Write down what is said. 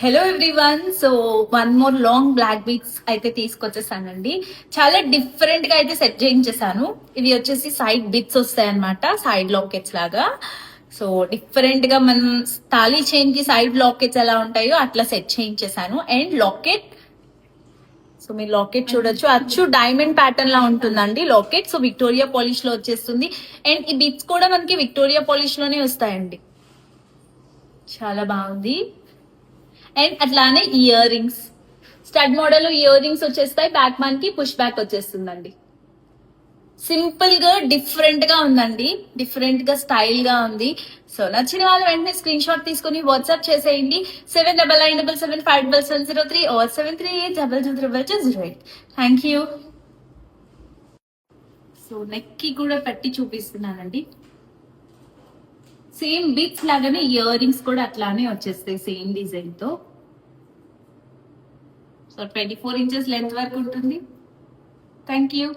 Hello everyone. So one more long black beads అయితే తీసుకొచ్చేసానండి. చాలా డిఫరెంట్ గా అయితే సెట్ చేయించేసాను. ఇవి వచ్చేసి సైడ్ బిట్స్ వస్తాయి అనమాట, సైడ్ లాకెట్స్ లాగా. సో డిఫరెంట్ గా మనం తాళీ చైన్ కి సైడ్ లాకెట్స్ ఎలా ఉంటాయో అట్లా సెట్ చేయించేసాను. అండ్ లాకెట్, సో మీరు లాకెట్ చూడొచ్చు, అచ్చు డైమండ్ ప్యాటర్న్ లా ఉంటుందండి లాకెట్. సో విక్టోరియా పాలిష్ లో వచ్చేస్తుంది. అండ్ ఈ బిట్స్ కూడా మనకి విక్టోరియా పాలిష్ లోనే వస్తాయండి. చాలా బాగుంది. అండ్ అట్లానే ear rings, stud model ear rings వచ్చేస్తాయి. బ్యాక్ మ్యాన్ కి పుష్ బ్యాక్ వచ్చేస్తుందండి. సింపుల్ గా డిఫరెంట్ గా ఉందండి, డిఫరెంట్ గా స్టైల్ గా ఉంది. సో నచ్చిన వాళ్ళు వెంటనే స్క్రీన్ షాట్ తీసుకుని వాట్సాప్ చేసేయండి. 7999775703 or 73822208. Thank you. So neck కి కూడా పెట్టి చూపిస్తున్నానండి. సేమ్ బిట్స్ లాగానే ఇయర్ రింగ్స్ కూడా అట్లానే వచ్చేస్తాయి సేమ్ డిజైన్ తో. సో 24 ఇంచెస్ లెంత్ వరకు ఉంటుంది. Thank you.